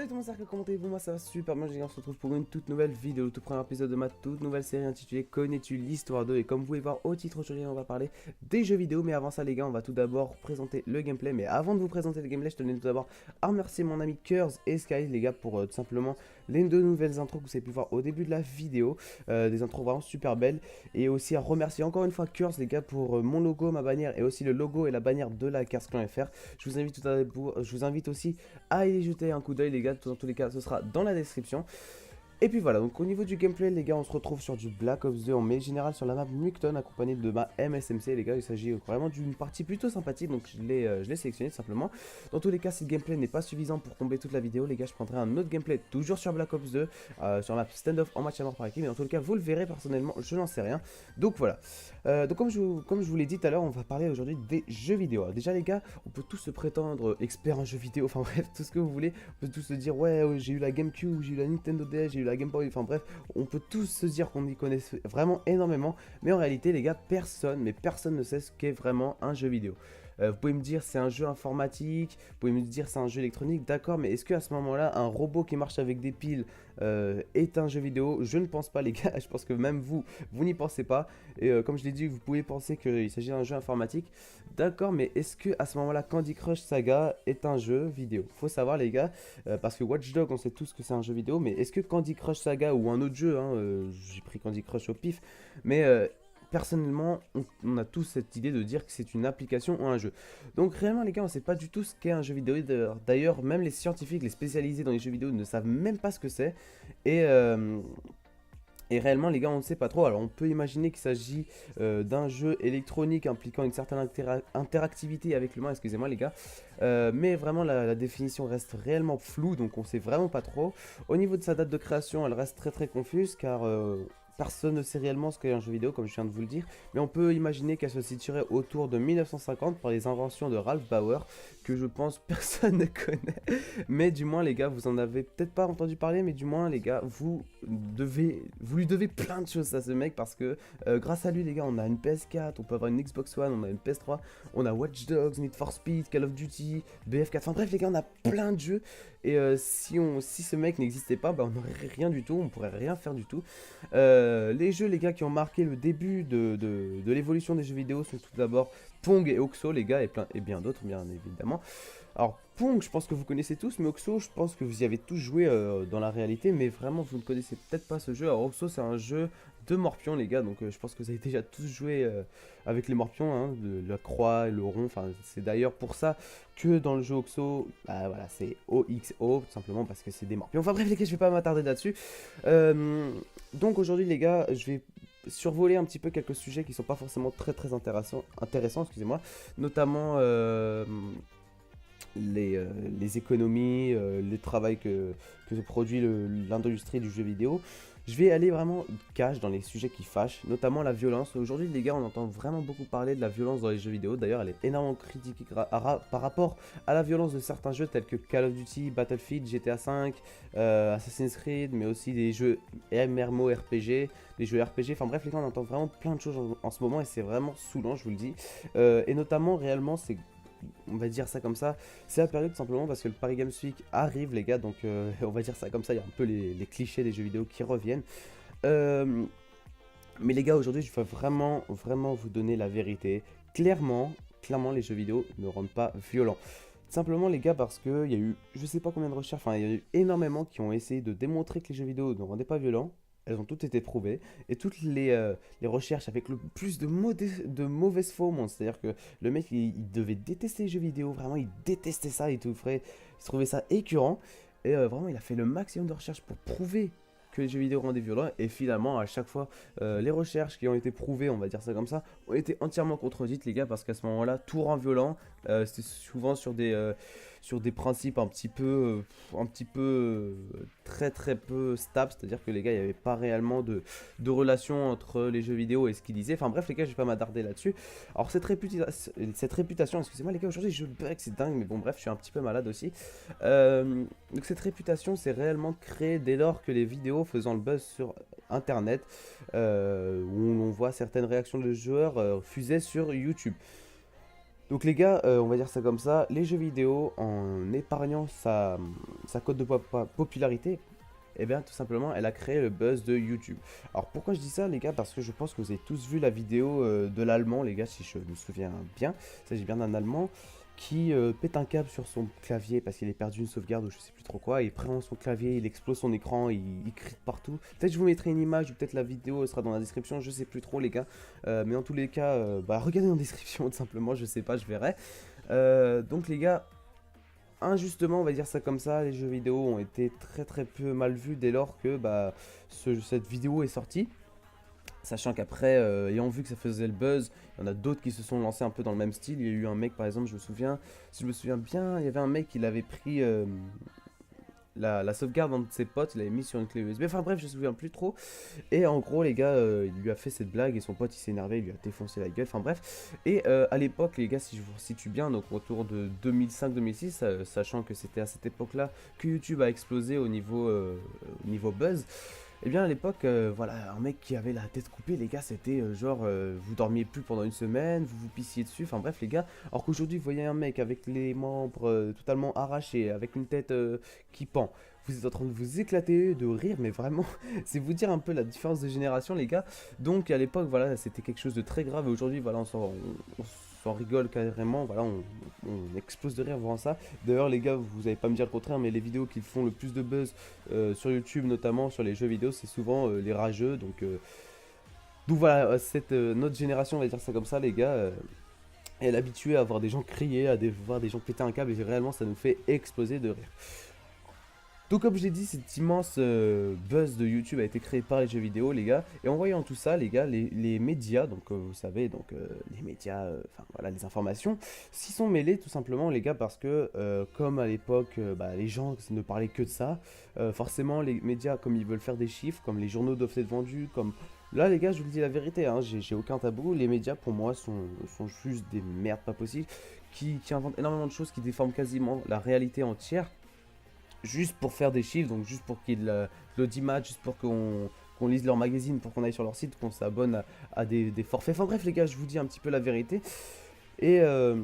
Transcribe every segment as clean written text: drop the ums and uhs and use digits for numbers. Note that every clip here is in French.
Salut tout le monde, c'est comment allez-vous? Moi ça va super bien, les gars, on se retrouve pour une toute nouvelle vidéo, le tout premier épisode de ma toute nouvelle série intitulée Connais-tu l'histoire 2? Et comme vous pouvez voir au titre, aujourd'hui on va parler des jeux vidéo. Mais avant ça les gars, on va tout d'abord présenter le gameplay. Mais avant de vous présenter le gameplay, je tenais tout d'abord à remercier mon ami Curse et Sky les gars pour tout simplement les deux nouvelles intros que vous avez pu voir au début de la vidéo. Des intros vraiment super belles. Et aussi à remercier encore une fois Curse les gars pour mon logo, ma bannière et aussi le logo et la bannière de la Cars Clan FR. Je vous invite, je vous invite aussi à y jeter un coup d'œil les gars, dans tous les cas ce sera dans la description. Et puis voilà, donc au niveau du gameplay les gars, on se retrouve sur du Black Ops 2 en mêlée générale sur la map Mukton accompagné de ma MSMC les gars. Il s'agit vraiment d'une partie plutôt sympathique, donc je l'ai sélectionné tout simplement. Dans tous les cas, si le gameplay n'est pas suffisant pour combler toute la vidéo les gars, je prendrai un autre gameplay toujours sur Black Ops 2 sur la map standoff en match à mort par équipe. Mais dans tous les cas, vous le verrez, personnellement je n'en sais rien. Donc voilà, donc comme je vous l'ai dit tout à l'heure, on va parler aujourd'hui des jeux vidéo. Alors, déjà les gars, on peut tous se prétendre experts en jeux vidéo, enfin bref, tout ce que vous voulez. On peut tous se dire ouais, j'ai eu la GameCube, j'ai eu la Nintendo DS, j'ai eu la Game Boy, enfin bref, on peut tous se dire qu'on y connaît vraiment énormément. Mais en réalité les gars, personne ne sait ce qu'est vraiment un jeu vidéo. Vous pouvez me dire c'est un jeu informatique, vous pouvez me dire c'est un jeu électronique, d'accord, mais est-ce qu'à ce moment-là, un robot qui marche avec des piles est un jeu vidéo? Je ne pense pas les gars, je pense que même vous n'y pensez pas. Et comme je l'ai dit, vous pouvez penser qu'il s'agit d'un jeu informatique, d'accord, mais est-ce que à ce moment-là, Candy Crush Saga est un jeu vidéo? Faut savoir les gars, parce que Watch Dogs, on sait tous que c'est un jeu vidéo, mais est-ce que Candy Crush Saga ou un autre jeu, hein, j'ai pris Candy Crush au pif, mais personnellement, on a tous cette idée de dire que c'est une application ou un jeu. Donc réellement les gars, on ne sait pas du tout ce qu'est un jeu vidéo. D'ailleurs, même les scientifiques, les spécialisés dans les jeux vidéo ne savent même pas ce que c'est. Et, euh, et réellement les gars, on ne sait pas trop. Alors on peut imaginer qu'il s'agit d'un jeu électronique impliquant une certaine interactivité avec l'humain, excusez-moi les gars. Mais vraiment la définition reste réellement floue, donc on sait vraiment pas trop. Au niveau de sa date de création, elle reste très confuse car personne ne sait réellement ce qu'est un jeu vidéo, comme je viens de vous le dire, mais on peut imaginer qu'elle se situerait autour de 1950 par les inventions de Ralph Bauer, que je pense personne ne connaît. Mais du moins, les gars, vous en avez peut-être pas entendu parler, mais du moins, les gars, vous lui devez plein de choses à ce mec, parce que grâce à lui, les gars, on a une PS4, on peut avoir une Xbox One, on a une PS3, on a Watch Dogs, Need for Speed, Call of Duty, BF4, enfin bref, les gars, on a plein de jeux. Et si ce mec n'existait pas, bah, on n'aurait rien du tout, on pourrait rien faire du tout. Les jeux les gars qui ont marqué le début de l'évolution des jeux vidéo sont tout d'abord Pong et Oxo les gars, et bien d'autres bien évidemment. Alors Pong je pense que vous connaissez tous, mais Oxo je pense que vous y avez tous joué dans la réalité, mais vraiment vous ne connaissez peut-être pas ce jeu. Alors Oxo c'est un jeu de morpions les gars, donc je pense que vous avez déjà tous joué avec les morpions, hein, la croix et le rond, enfin c'est d'ailleurs pour ça que dans le jeu Oxo, bah voilà c'est OXO, tout simplement parce que c'est des morpions. Enfin bref les gars, je vais pas m'attarder là-dessus. Donc aujourd'hui les gars, je vais survoler un petit peu quelques sujets qui sont pas forcément très intéressants, excusez-moi, notamment les économies, le travail que produit l'industrie du jeu vidéo. Je vais aller vraiment cash dans les sujets qui fâchent, notamment la violence. Aujourd'hui les gars, on entend vraiment beaucoup parler de la violence dans les jeux vidéo. D'ailleurs elle est énormément critiquée par rapport à la violence de certains jeux tels que Call of Duty, Battlefield, GTA V, Assassin's Creed, mais aussi des jeux MMORPG, des jeux RPG. Enfin bref les gars, on entend vraiment plein de choses en ce moment et c'est vraiment saoulant, je vous le dis. Et notamment réellement c'est, on va dire ça comme ça, c'est la période simplement parce que le Paris Games Week arrive les gars, donc on va dire ça comme ça, il y a un peu les clichés des jeux vidéo qui reviennent. Mais les gars, aujourd'hui je vais vraiment vous donner la vérité. Clairement les jeux vidéo ne rendent pas violents. Simplement les gars, parce que il y a eu je sais pas combien de recherches, enfin il y a eu énormément qui ont essayé de démontrer que les jeux vidéo ne rendaient pas violents. Elles ont toutes été prouvées. Et toutes les recherches avec le plus de mauvaises foi au monde. C'est-à-dire que le mec, il devait détester les jeux vidéo. Vraiment, il détestait ça. Il trouvait ça écœurant. Et vraiment, il a fait le maximum de recherches pour prouver que les jeux vidéo rendaient violents. Et finalement, à chaque fois, les recherches qui ont été prouvées, on va dire ça comme ça, ont été entièrement contredites, les gars. Parce qu'à ce moment-là, tout rend violent. C'était souvent sur des principes un petit peu très peu stables, c'est-à-dire que les gars, il n'y avait pas réellement de relation entre les jeux vidéo et ce qu'ils disaient. Enfin bref les gars, je vais pas m'attarder là-dessus. Alors cette réputation, excusez-moi les gars, aujourd'hui je bug, c'est dingue, mais bon bref, je suis un petit peu malade aussi. Donc cette réputation c'est réellement créée dès lors que les vidéos faisant le buzz sur internet, où on voit certaines réactions de joueurs fusaient sur YouTube. Donc les gars, on va dire ça comme ça, les jeux vidéo, en épargnant sa cote de popularité, eh bien tout simplement elle a créé le buzz de YouTube. Alors pourquoi je dis ça les gars? Parce que je pense que vous avez tous vu la vidéo de l'allemand les gars, si je me souviens bien. Il s'agit bien d'un allemand qui pète un câble sur son clavier parce qu'il a perdu une sauvegarde ou je sais plus trop quoi. Il prend son clavier, il explose son écran, il crie de partout. Peut-être je vous mettrai une image ou peut-être la vidéo sera dans la description, je sais plus trop les gars. Mais en tous les cas, regardez en description tout simplement, je sais pas, je verrai. Donc les gars, injustement, on va dire ça comme ça, les jeux vidéo ont été très peu mal vus dès lors que cette vidéo est sortie. Sachant qu'après, ayant vu que ça faisait le buzz, il y en a d'autres qui se sont lancés un peu dans le même style. Il y a eu un mec par exemple, si je me souviens bien, il y avait un mec, il avait pris la sauvegarde d'un de ses potes, il l'avait mis sur une clé USB, enfin bref, je me souviens plus trop. Et en gros, les gars, il lui a fait cette blague et son pote il s'est énervé, il lui a défoncé la gueule, enfin bref. Et à l'époque, les gars, si je vous situe bien, donc autour de 2005-2006, sachant que c'était à cette époque-là que YouTube a explosé au niveau buzz. Et bien à l'époque, voilà, un mec qui avait la tête coupée, les gars, c'était vous dormiez plus pendant une semaine, vous vous pissiez dessus, enfin bref les gars. Alors qu'aujourd'hui, vous voyez un mec avec les membres totalement arrachés, avec une tête qui pend. Vous êtes en train de vous éclater de rire, mais vraiment, c'est vous dire un peu la différence de génération, les gars. Donc à l'époque, voilà, c'était quelque chose de très grave. Et aujourd'hui, voilà, on s'en rigole carrément. Voilà, on explose de rire en voyant ça. D'ailleurs, les gars, vous n'allez pas me dire le contraire, mais les vidéos qui font le plus de buzz sur YouTube, notamment sur les jeux vidéo, c'est souvent les rageux. Donc voilà, notre génération, on va dire ça comme ça, les gars. Elle est habituée à voir des gens crier, voir des gens péter un câble, et réellement, ça nous fait exploser de rire. Donc comme je l'ai dit, cet immense buzz de YouTube a été créé par les jeux vidéo, les gars. Et en voyant tout ça, les gars, les médias, donc vous savez, les médias, enfin voilà, les informations, s'y sont mêlés tout simplement, les gars, parce que comme à l'époque, les gens ne parlaient que de ça, forcément les médias, comme ils veulent faire des chiffres, comme les journaux doivent être vendus, comme... Là, les gars, je vous le dis la vérité, hein, j'ai aucun tabou. Les médias, pour moi, sont juste des merdes pas possibles, qui inventent énormément de choses, qui déforment quasiment la réalité entière juste pour faire des chiffres, donc juste pour qu'il y ait de l'audimat, juste pour qu'on lise leur magazine, pour qu'on aille sur leur site, qu'on s'abonne à des forfaits. Enfin bref les gars, je vous dis un petit peu la vérité. Et, euh,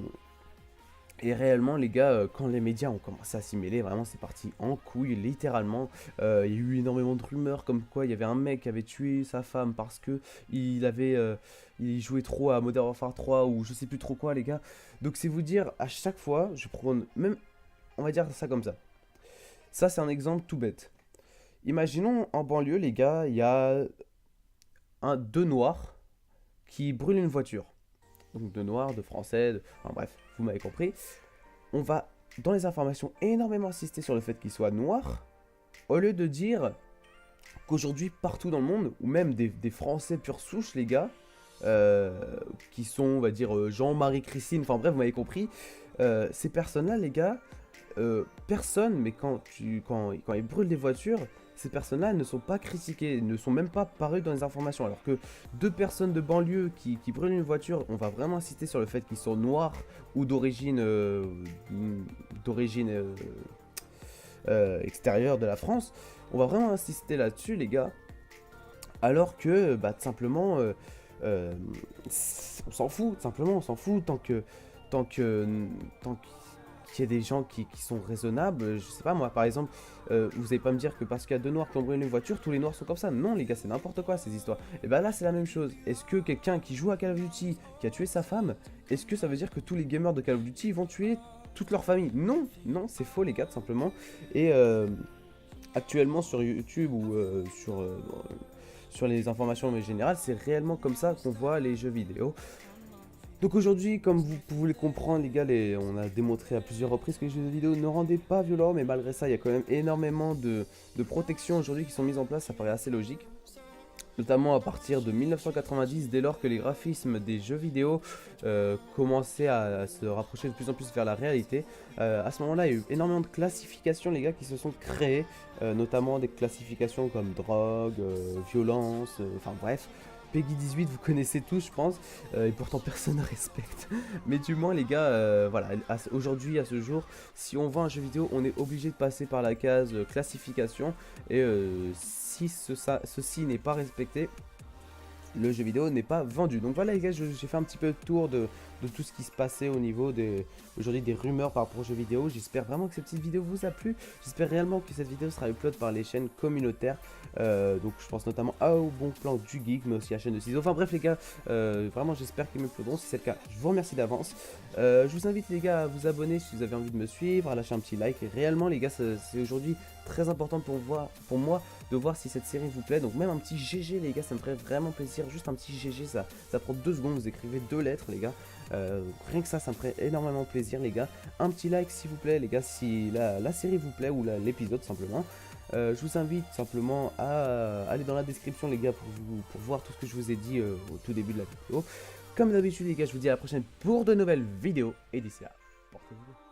et réellement les gars, quand les médias ont commencé à s'y mêler, vraiment c'est parti en couille, littéralement. Il y a eu énormément de rumeurs comme quoi il y avait un mec qui avait tué sa femme parce que il jouait trop à Modern Warfare 3 ou je sais plus trop quoi les gars. Donc c'est vous dire, à chaque fois, je prends même, on va dire ça comme ça. Ça, c'est un exemple tout bête. Imaginons en banlieue, les gars, il y a deux noirs qui brûlent une voiture. Donc deux noirs, deux français, enfin bref, vous m'avez compris. On va, dans les informations, énormément insister sur le fait qu'ils soient noirs, au lieu de dire qu'aujourd'hui, partout dans le monde, ou même des Français pure souche, les gars, qui sont, on va dire, Jean-Marie Christine, enfin bref, vous m'avez compris, ces personnes-là, les gars, personne, mais quand ils brûlent des voitures, ces personnes-là ne sont pas critiquées, ne sont même pas parues dans les informations. Alors que deux personnes de banlieue qui brûlent une voiture, on va vraiment insister sur le fait qu'ils sont noirs ou d'origine extérieure de la France. On va vraiment insister là-dessus, les gars. Alors que, tout simplement, on s'en fout, tout simplement, on s'en fout tant qu'il y a des gens qui sont raisonnables. Je sais pas moi, par exemple, vous allez pas me dire que parce qu'il y a deux noirs qui ont brûlé une voiture, tous les noirs sont comme ça. Non les gars, c'est n'importe quoi ces histoires. Et bah là c'est la même chose. Est-ce que quelqu'un qui joue à Call of Duty, qui a tué sa femme, est-ce que ça veut dire que tous les gamers de Call of Duty vont tuer toute leur famille? Non, non, c'est faux les gars, tout simplement. Et actuellement sur YouTube ou sur les informations générales, c'est réellement comme ça qu'on voit les jeux vidéo. Donc aujourd'hui, comme vous pouvez le comprendre, les gars, on a démontré à plusieurs reprises que les jeux vidéo ne rendaient pas violents, mais malgré ça, il y a quand même énormément de protections aujourd'hui qui sont mises en place, ça paraît assez logique. Notamment à partir de 1990, dès lors que les graphismes des jeux vidéo commençaient à se rapprocher de plus en plus vers la réalité. À ce moment-là, il y a eu énormément de classifications, les gars, qui se sont créées, notamment des classifications comme drogue, violence, enfin bref. Peggy 18, vous connaissez tous, je pense, et pourtant personne ne respecte. Mais du moins, les gars, voilà, aujourd'hui, à ce jour, si on vend un jeu vidéo, on est obligé de passer par la case classification. Et si ceci n'est pas respecté, le jeu vidéo n'est pas vendu. Donc voilà les gars, j'ai fait un petit peu le tour de de tout ce qui se passait au niveau aujourd'hui des rumeurs par rapport aux jeux vidéo. J'espère vraiment que cette petite vidéo vous a plu. J'espère réellement que cette vidéo sera upload par les chaînes communautaires. Donc je pense notamment au bon plan du geek, mais aussi à la chaîne de Ciseaux. Enfin bref les gars, vraiment j'espère qu'ils me plaudront. Si c'est le cas, je vous remercie d'avance. Je vous invite les gars à vous abonner si vous avez envie de me suivre, à lâcher un petit like. Et réellement les gars, c'est aujourd'hui très important pour moi de voir si cette série vous plaît. Donc même un petit GG les gars, ça me ferait vraiment plaisir. Juste un petit GG, ça prend 2 secondes, vous écrivez 2 lettres les gars. Rien que ça me ferait énormément plaisir les gars. Un petit like s'il vous plaît les gars, si la série vous plaît ou l'épisode simplement. Je vous invite simplement à aller dans la description les gars pour voir tout ce que je vous ai dit au tout début de la vidéo. Comme d'habitude les gars, je vous dis à la prochaine pour de nouvelles vidéos. Et d'ici là, portez-vous bien.